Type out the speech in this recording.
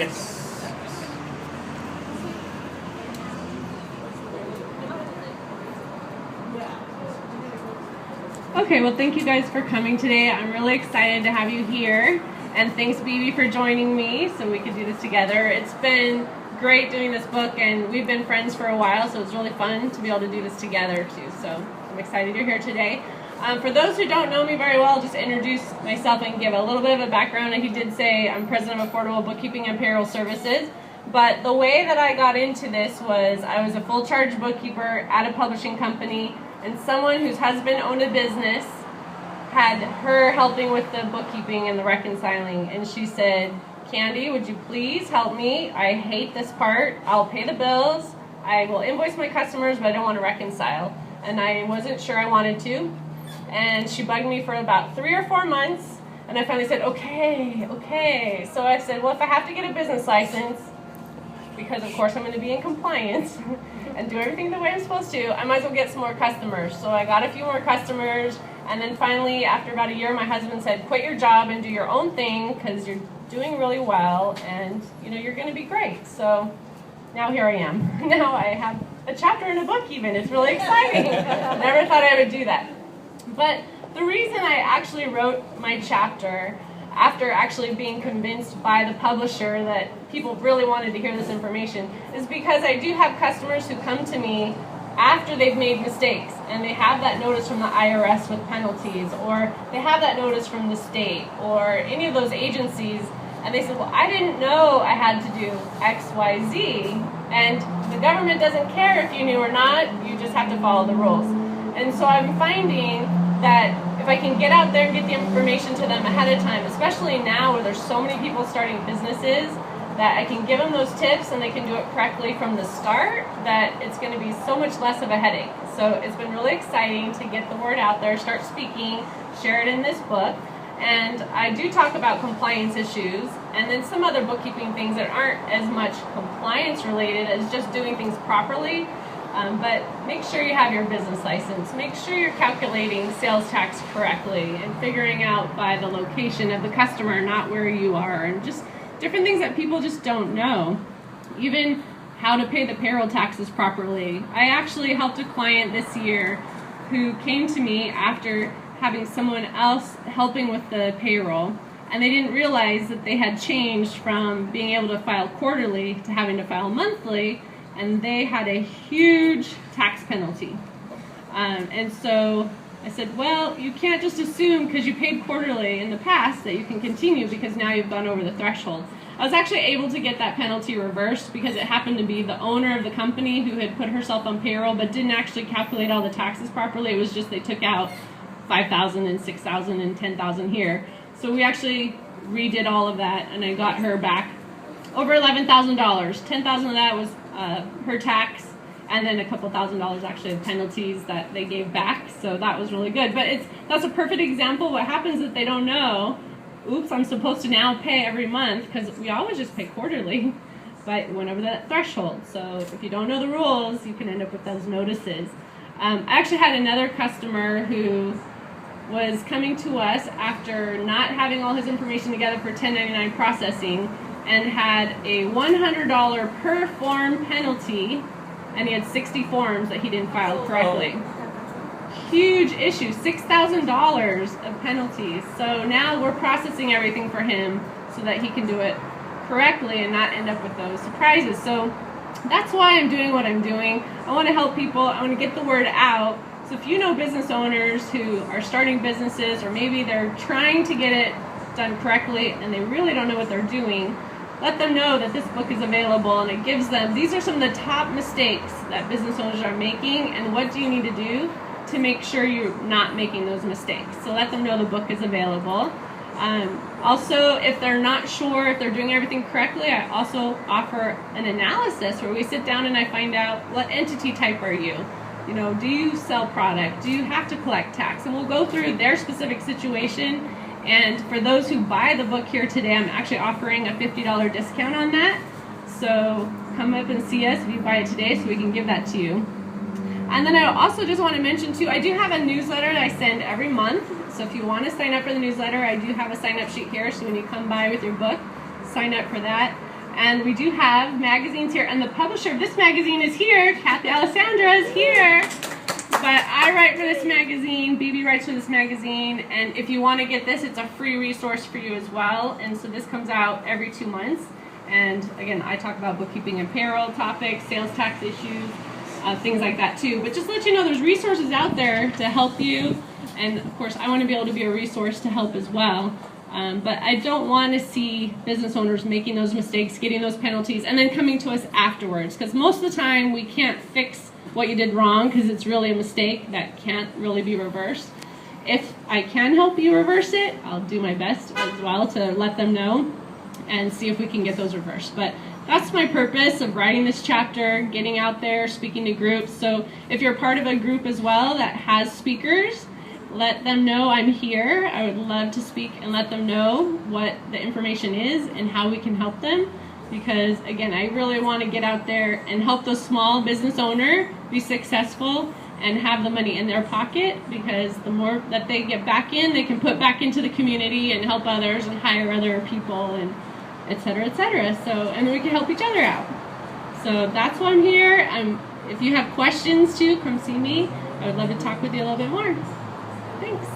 Yes. Okay, well, thank you guys for coming today. I'm really excited to have you here. And thanks, BB, for joining me so we could do this together. It's been great doing this book, and we've been friends for a while, so it's really fun to be able to do this together, too. So I'm excited you're here today. For those who don't know me very well, I'll just introduce myself and give a little bit of a background. He did say I'm president of Affordable Bookkeeping and Payroll Services. But the way that I got into this was I was a full-charge bookkeeper at a publishing company, and someone whose husband owned a business had her helping with the bookkeeping and the reconciling. And she said, Candy, would you please help me? I hate this part. I'll pay the bills. I will invoice my customers, but I don't want to reconcile. And I wasn't sure I wanted to. And she bugged me for about 3 or 4 months. And I finally said, okay. So I said, well, if I have to get a business license, because of course I'm going to be in compliance and do everything the way I'm supposed to, I might as well get some more customers. So I got a few more customers, and then finally, after about a year, my husband said, quit your job and do your own thing because you're doing really well, and you're going to be great. So now here I am. Now I have a chapter in a book even. It's really exciting. Never thought I would do that. But the reason I actually wrote my chapter after actually being convinced by the publisher that people really wanted to hear this information is because I do have customers who come to me after they've made mistakes and they have that notice from the IRS with penalties, or they have that notice from the state or any of those agencies, and they said, well, I didn't know I had to do X, Y, Z, and the government doesn't care if you knew or not, you just have to follow the rules. And so I'm finding that if I can get out there and get the information to them ahead of time, especially now where there's so many people starting businesses, that I can give them those tips and they can do it correctly from the start, that it's going to be so much less of a headache. So it's been really exciting to get the word out there, start speaking, share it in this book. And I do talk about compliance issues and then some other bookkeeping things that aren't as much compliance related as just doing things properly. But make sure you have your business license. Make sure you're calculating sales tax correctly and figuring out by the location of the customer, not where you are, and just different things that people just don't know. Even how to pay the payroll taxes properly. I actually helped a client this year who came to me after having someone else helping with the payroll, and they didn't realize that they had changed from being able to file quarterly to having to file monthly, and they had a huge tax penalty. And so I said, well, you can't just assume because you paid quarterly in the past that you can continue because now you've gone over the threshold. I was actually able to get that penalty reversed because it happened to be the owner of the company who had put herself on payroll but didn't actually calculate all the taxes properly. It was just they took out $5,000 and $6,000 and $10,000 here. So we actually redid all of that, and I got her back over $11,000. $10,000 of that was her tax, and then a couple $1,000 actually of penalties that they gave back. So that was really good. But that's a perfect example. What happens if they don't know, oops, I'm supposed to now pay every month, because we always just pay quarterly, but went over that threshold. So if you don't know the rules, you can end up with those notices. I actually had another customer who was coming to us after not having all his information together for 1099 processing, and had a $100 per form penalty, and he had 60 forms that he didn't file correctly. Huge issue, $6,000 of penalties. So now we're processing everything for him so that he can do it correctly and not end up with those surprises. So that's why I'm doing what I'm doing. I want to help people. I want to get the word out. So if you know business owners who are starting businesses, or maybe they're trying to get it done correctly and they really don't know what they're doing, let them know that this book is available, and it gives them, these are some of the top mistakes that business owners are making, and what do you need to do to make sure you're not making those mistakes. So let them know the book is available. Also, if they're not sure if they're doing everything correctly, I also offer an analysis where we sit down and I find out, what entity type are you? Do you sell product? Do you have to collect tax? And we'll go through their specific situation. And for those who buy the book here today, I'm actually offering a $50 discount on that. So come up and see us if you buy it today so we can give that to you. And then I also just want to mention too, I do have a newsletter that I send every month. So if you want to sign up for the newsletter, I do have a sign up sheet here. So when you come by with your book, sign up for that. And we do have magazines here, and the publisher of this magazine is here. Kathy Alessandra is here. But I write for this magazine, BB writes for this magazine, and if you want to get this, it's a free resource for you as well. And so this comes out every 2 months. And again, I talk about bookkeeping and payroll topics, sales tax issues, things like that too. But just to let you know, there's resources out there to help you. And of course, I want to be able to be a resource to help as well. But I don't want to see business owners making those mistakes, getting those penalties, and then coming to us afterwards. Because most of the time, we can't fix what you did wrong because it's really a mistake that can't really be reversed. If I can help you reverse it, I'll do my best as well to let them know and see if we can get those reversed. But that's my purpose of writing this chapter, getting out there, speaking to groups. So if you're part of a group as well that has speakers, let them know I'm here. I would love to speak and let them know what the information is and how we can help them. Because again, I really want to get out there and help the small business owner be successful and have the money in their pocket, because the more that they get back in, they can put back into the community and help others and hire other people and et cetera, et cetera. So, and we can help each other out. So that's why I'm here. If you have questions too, come see me. I would love to talk with you a little bit more. Thanks.